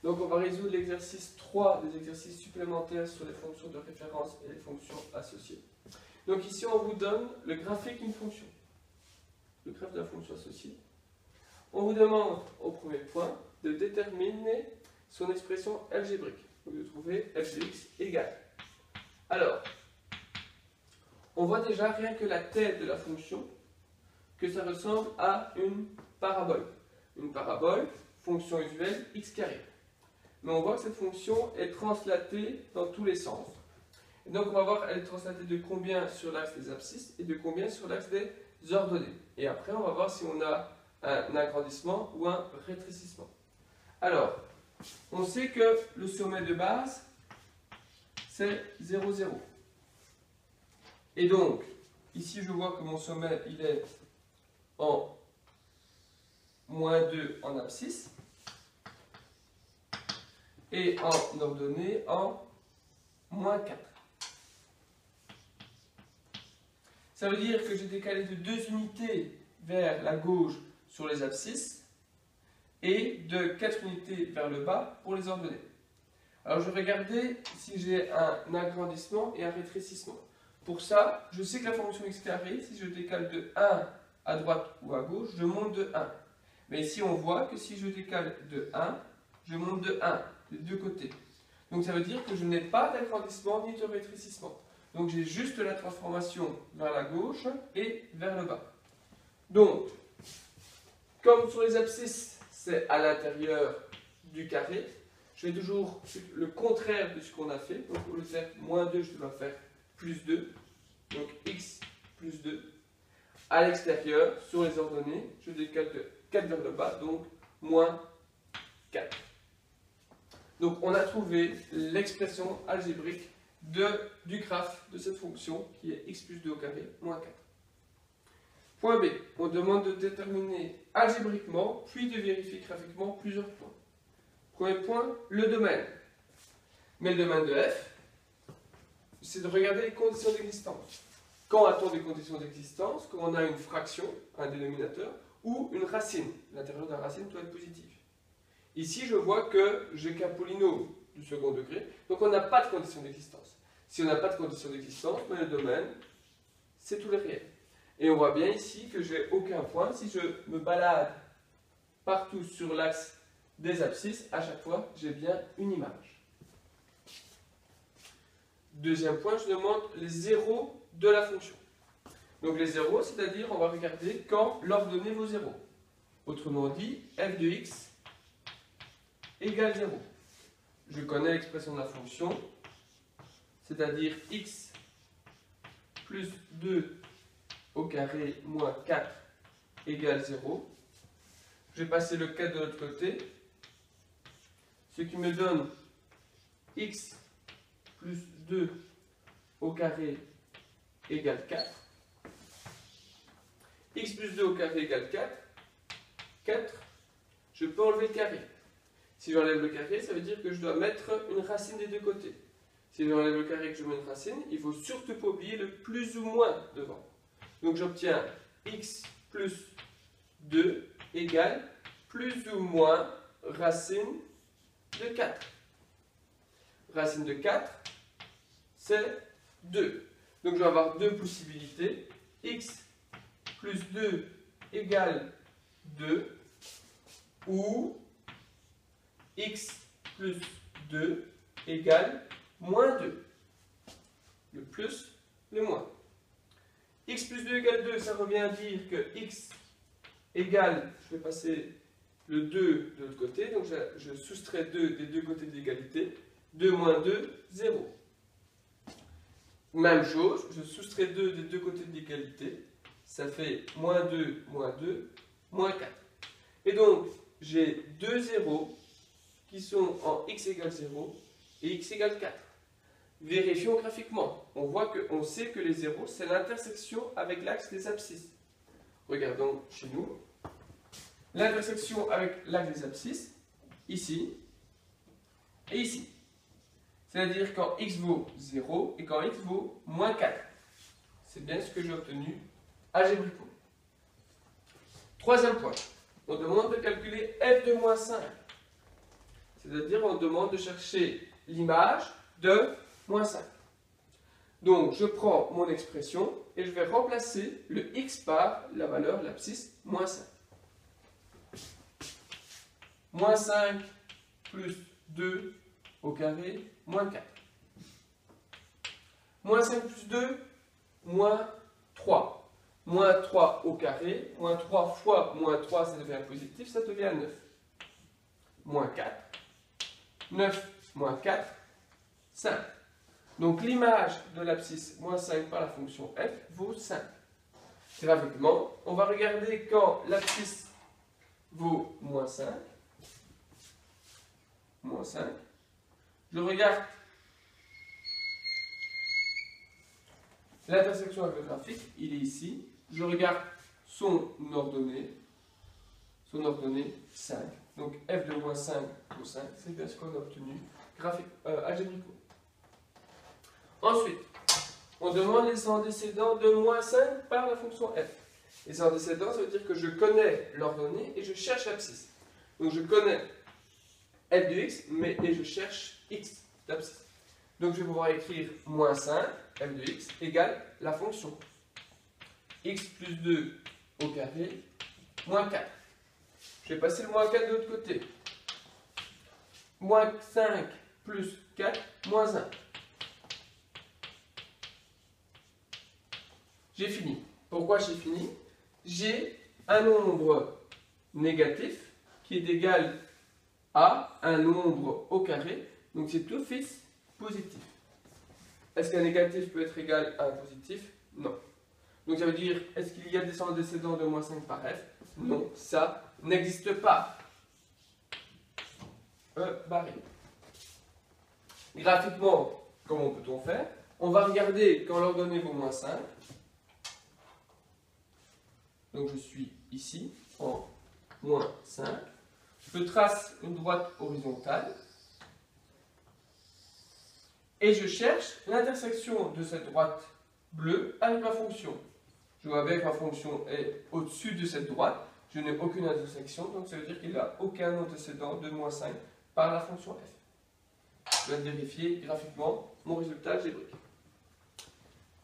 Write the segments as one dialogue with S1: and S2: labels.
S1: Donc on va résoudre l'exercice 3 des exercices supplémentaires sur les fonctions de référence et les fonctions associées. Donc ici on vous donne le graphique d'une fonction, le graphe de la fonction associée. On vous demande au premier point de déterminer son expression algébrique, donc de trouver f de x égale. Alors, on voit déjà rien que la tête de la fonction que ça ressemble à une parabole. Une parabole, fonction usuelle x carré. Mais on voit que cette fonction est translatée dans tous les sens. Et donc on va voir elle est translatée de combien sur l'axe des abscisses et de combien sur l'axe des ordonnées. Et après on va voir si on a un agrandissement ou un rétrécissement. Alors, on sait que le sommet de base c'est 0, 0. Et donc, ici je vois que mon sommet il est en moins 2 en abscisse et en ordonnée en moins 4. Ça veut dire que j'ai décalé de 2 unités vers la gauche sur les abscisses et de 4 unités vers le bas pour les ordonnées. Alors je vais regarder si j'ai un agrandissement et un rétrécissement. Pour ça, je sais que la fonction x carré, si je décale de 1 à droite ou à gauche, je monte de 1. Mais ici on voit que si je décale de 1, je monte de 1, des deux côtés. Donc ça veut dire que je n'ai pas d'agrandissement ni de rétrécissement. Donc j'ai juste la transformation vers la gauche et vers le bas. Donc, comme sur les abscisses, c'est à l'intérieur du carré, je fais toujours le contraire de ce qu'on a fait. Donc au lieu de faire moins 2, je dois faire plus 2. Donc x plus 2. À l'extérieur, sur les ordonnées, je décale de 4 vers le bas, donc moins 4. Donc on a trouvé l'expression algébrique du graphe de cette fonction qui est x plus 2 au carré moins 4. Point B, on demande de déterminer algébriquement puis de vérifier graphiquement plusieurs points. Premier point, le domaine. Mais le domaine de f, c'est de regarder les conditions d'existence. Quand a-t-on des conditions d'existence? Quand on a une fraction, un dénominateur, ou une racine. L'intérieur de la racine doit être positif. Ici, je vois que j'ai qu'un polynôme du second degré, donc on n'a pas de condition d'existence. Si on n'a pas de condition d'existence, le domaine, c'est tous les réels. Et on voit bien ici que j'ai aucun point. Si je me balade partout sur l'axe des abscisses, à chaque fois, j'ai bien une image. Deuxième point, je demande les zéros de la fonction. Donc les zéros, c'est-à-dire, on va regarder quand l'ordonnée vaut 0. Autrement dit, f de x égale 0. Je connais l'expression de la fonction, c'est-à-dire x plus 2 au carré moins 4 égale 0. Je vais passer le 4 de l'autre côté, ce qui me donne x plus 2 au carré égale 4. X plus 2 au carré égale 4. 4, je peux enlever le carré. Si j'enlève le carré, ça veut dire que je dois mettre une racine des deux côtés. Si j'enlève le carré et que je mets une racine, il ne faut surtout pas oublier le plus ou moins devant. Donc j'obtiens x plus 2 égale plus ou moins racine de 4. Racine de 4, c'est 2. Donc je vais avoir deux possibilités. X plus 2 égale 2 ou x plus 2 égale moins 2. Le plus, le moins. X plus 2 égale 2, ça revient à dire que x égale, je vais passer le 2 de l'autre côté, donc je soustrais 2 des deux côtés de l'égalité. 2 moins 2, 0. Même chose, je soustrais 2 des deux côtés de l'égalité, ça fait moins 2, moins 2, moins 4. Et donc, j'ai deux zéros qui sont en x égale 0 et x égale 4. Vérifions graphiquement. On sait que les zéros, c'est l'intersection avec l'axe des abscisses. Regardons chez nous. L'intersection avec l'axe des abscisses, ici et ici. C'est-à-dire quand x vaut 0 et quand x vaut moins 4. C'est bien ce que j'ai obtenu algébriquement. Troisième point. On demande de calculer f de moins 5. C'est-à-dire, on demande de chercher l'image de moins 5. Donc, je prends mon expression et je vais remplacer le x par la valeur, l'abscisse, moins 5. Moins 5 plus 2 au carré, moins 4. Moins 5 plus 2, moins 3. Moins 3 au carré, moins 3 fois moins 3, ça devient positif, ça devient 9. Moins 4. 9 moins 4, 5. Donc l'image de l'abscisse moins 5 par la fonction f vaut 5. Graphiquement, on va regarder quand l'abscisse vaut moins 5. Moins 5. Je regarde l'intersection avec le graphique, il est ici. Je regarde son ordonnée 5. Donc f de moins 5 vaut 5, c'est bien ce qu'on a obtenu algébriquement. Ensuite, on demande les antécédents de moins 5 par la fonction f. Les antécédents, ça veut dire que je connais l'ordonnée et je cherche l'abscisse. Donc je connais f de x, et je cherche x d'abscisse. Donc je vais pouvoir écrire moins 5 f de x égale la fonction x plus 2 au carré moins 4. Je vais passer le moins 4 de l'autre côté. Moins 5 plus 4 moins 1. J'ai fini. Pourquoi j'ai fini? J'ai un nombre négatif qui est égal à un nombre au carré. Donc c'est d'office positif. Est-ce qu'un négatif peut être égal à un positif? Non. Donc ça veut dire, est-ce qu'il y a des antécédents de moins 5 par f? Non, ça n'existe pas. Barré. Graphiquement, comment peut-on faire? On va regarder quand l'ordonnée vaut moins 5. Donc je suis ici en moins 5. Je trace une droite horizontale. Et je cherche l'intersection de cette droite bleue avec ma fonction. Je vois bien que ma fonction est au-dessus de cette droite. Je n'ai aucune intersection, donc ça veut dire qu'il n'y a aucun antécédent de moins 5 par la fonction f. Je vais vérifier graphiquement mon résultat algébrique.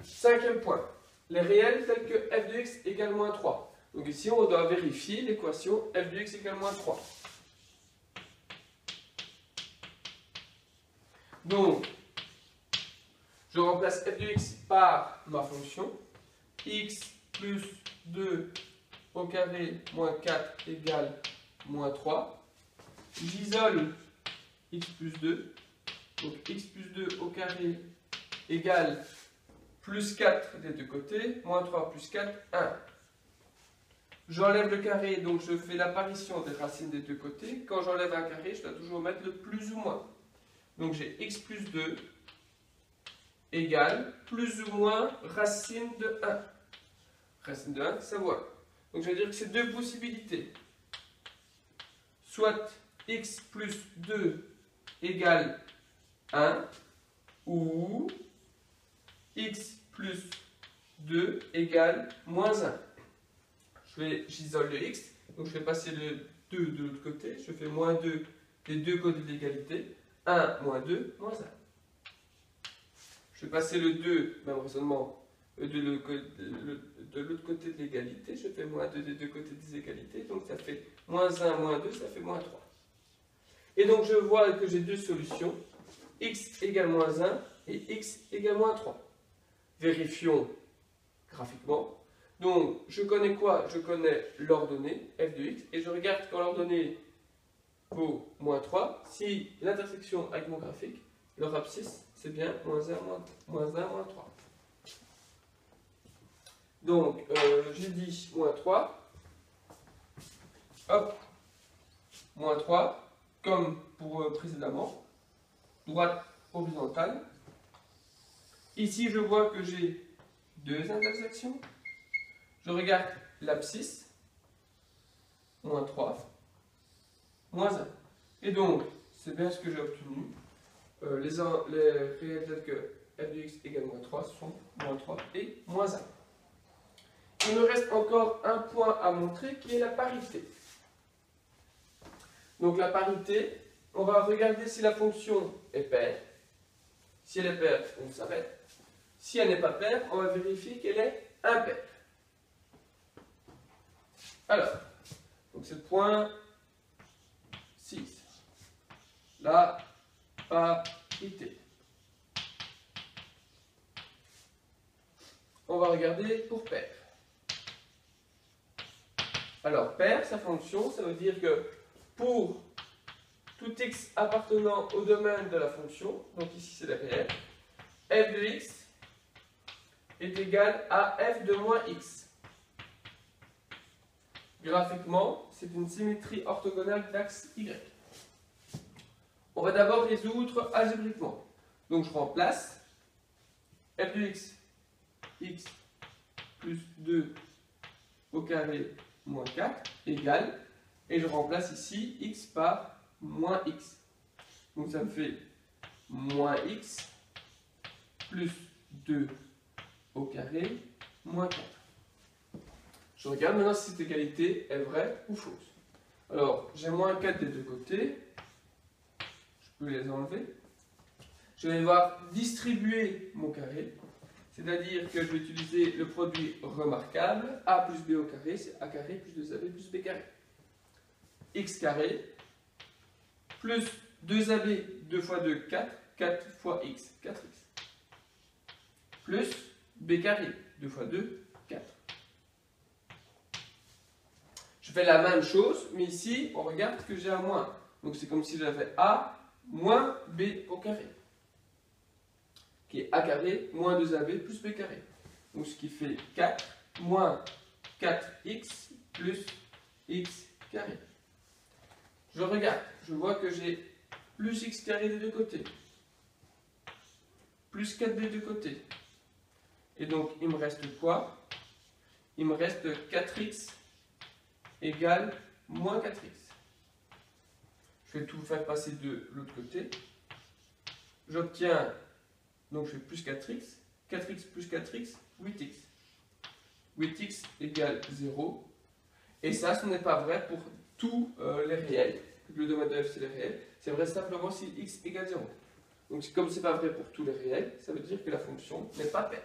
S1: Cinquième point. Les réels tels que f de x égale moins 3. Donc ici, on doit vérifier l'équation f de x égale moins 3. Donc, je remplace f de x par ma fonction x plus 2 au carré moins 4 égale moins 3. J'isole x plus 2. Donc x plus 2 au carré égale plus 4 des deux côtés, moins 3 plus 4, 1. J'enlève le carré, donc je fais l'apparition des racines des deux côtés. Quand j'enlève un carré, je dois toujours mettre le plus ou moins. Donc j'ai x plus 2 égale plus ou moins racine de 1. Racine de 1, ça voilà. Donc je vais dire que c'est deux possibilités. Soit x plus 2 égale 1 ou x plus 2 égale moins 1. J'isole le x, donc je vais passer le 2 de l'autre côté, je fais moins 2 des deux côtés de l'égalité, 1 moins 2, moins 1. Je vais passer le 2, même raisonnement, de l'autre côté de l'égalité, je fais moins 2 des deux côtés des égalités, donc ça fait moins 1, moins 2, ça fait moins 3. Et donc je vois que j'ai deux solutions, x égale moins 1 et x égale moins 3. Vérifions graphiquement. Donc, je connais quoi? Je connais l'ordonnée f de x et je regarde quand l'ordonnée vaut moins 3, si l'intersection avec mon graphique, leur abscisse, c'est bien moins 1, moins 3. Donc, j'ai dit moins 3. Hop, moins 3, comme pour précédemment, droite horizontale. Ici, je vois que j'ai deux intersections. Je regarde l'abscisse, moins 3, moins 1. Et donc, c'est bien ce que j'ai obtenu. Les réels tels que f de x égale moins 3 sont moins 3 et moins 1. Il me reste encore un point à montrer qui est la parité. Donc la parité, on va regarder si la fonction est paire. Si elle est paire, on s'arrête. Si elle n'est pas paire, on va vérifier qu'elle est impaire. Alors, donc c'est le point 6. La parité. On va regarder pour paire. Alors, paire, sa fonction, ça veut dire que pour tout x appartenant au domaine de la fonction, donc ici c'est le réel, f de x est égal à f de moins x. Graphiquement, c'est une symétrie orthogonale d'axe y. On va d'abord résoudre algébriquement. Donc je remplace f de x plus 2 au carré moins 4 égale, et je remplace ici x par moins x. Donc ça me fait moins x plus 2 au carré moins 4. Je regarde maintenant si cette égalité est vraie ou fausse. Alors, j'ai moins 4 des deux côtés. Je peux les enlever. Je vais devoir distribuer mon carré. C'est-à-dire que je vais utiliser le produit remarquable. A plus B au carré, c'est A carré plus 2AB plus B carré. X carré plus 2AB, 2 fois 2, 4. 4 fois X, 4X. Plus B carré, 2 fois 2, 4. Je fais la même chose, mais ici, on regarde que j'ai un moins. Donc c'est comme si j'avais A moins B au carré, qui est A carré moins 2AB plus B carré. Donc ce qui fait 4 moins 4x plus x carré. Je regarde, je vois que j'ai plus x carré des deux côtés, plus 4 des deux côtés. Et donc il me reste quoi? Il me reste 4x égale moins 4x. Je vais tout faire passer de l'autre côté. J'obtiens, donc je fais plus 4x, 4x plus 4x, 8x. 8x égale 0. Et ça, ce n'est pas vrai pour tous les réels. Le domaine de f, c'est les réels. C'est vrai simplement si x égale 0. Donc comme ce n'est pas vrai pour tous les réels, ça veut dire que la fonction n'est pas paire.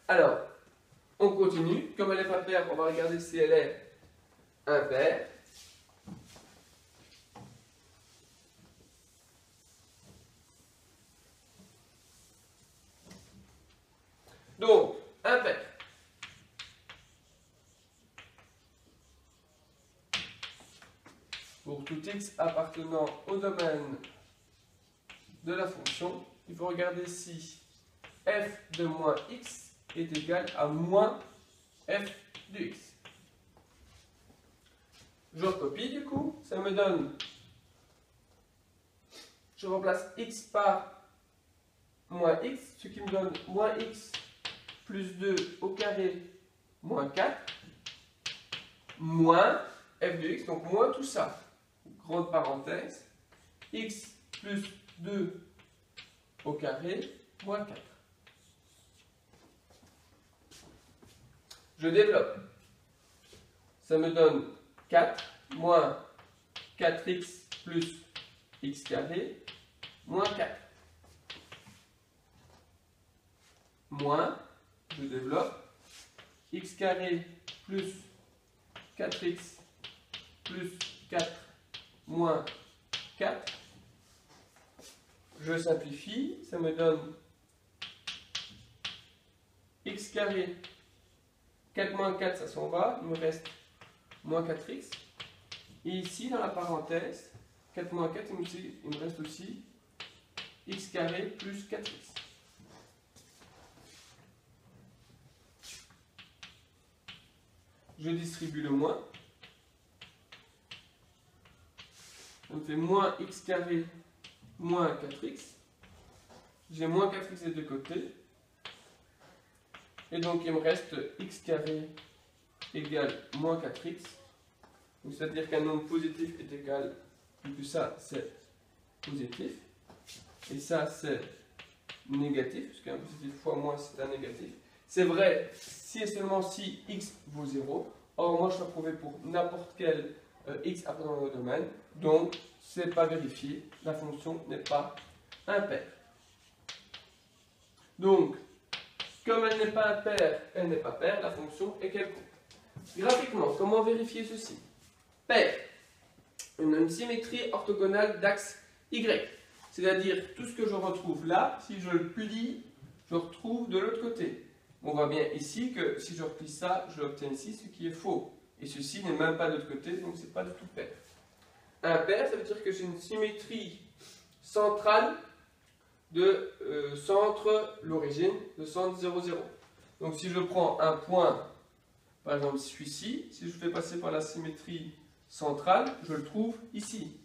S1: Alors, on continue. Comme elle n'est pas paire, on va regarder si elle est impaire. Donc, impaire. Pour tout x appartenant au domaine de la fonction, il faut regarder si f de moins x est égal à moins f de x. Je recopie du coup, ça me donne, je remplace x par moins x, ce qui me donne moins x plus 2 au carré moins 4, moins f de x, donc moins tout ça, grande parenthèse, x plus 2 au carré moins 4. Je développe. Ça me donne 4 moins 4x plus x carré moins 4. Moins, je développe, x carré plus 4x plus 4 moins 4. Je simplifie, ça me donne x carré, 4 moins 4, ça s'en va, il me reste moins 4x. Et ici, dans la parenthèse, 4 moins 4, il me reste aussi x carré plus 4x. Je distribue le moins. Ça me fait moins x carré moins 4x. J'ai moins 4x des deux côtés. Et donc il me reste x carré égale moins 4x. C'est-à-dire qu'un nombre positif est égal, vu que ça c'est positif. Et ça c'est négatif, puisqu'un positif fois moins c'est un négatif. C'est vrai si et seulement si x vaut 0. Or, moi, je dois prouver pour n'importe quel x appartenant au domaine. Donc, ce n'est pas vérifié. La fonction n'est pas impaire. Donc, comme elle n'est pas impaire, elle n'est pas paire, la fonction est quelconque. Graphiquement, comment vérifier ceci? Paire. Une symétrie orthogonale d'axe y. C'est-à-dire, tout ce que je retrouve là, si je le plie, je retrouve de l'autre côté. On voit bien ici que si je replie ça, je l'obtiens ici, ce qui est faux. Et ceci n'est même pas de l'autre côté, donc ce n'est pas du tout paire. Impaire, ça veut dire que j'ai une symétrie centrale de centre, l'origine, de centre 0, 0. Donc si je prends un point, par exemple celui-ci, si je fais passer par la symétrie centrale, je le trouve ici.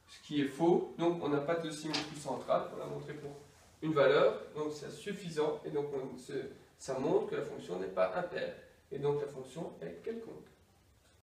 S1: Ce qui est faux, donc on n'a pas de symétrie centrale, on l'a montré pour une valeur, donc c'est suffisant, et donc ça montre que la fonction n'est pas impaire, et donc la fonction est quelconque.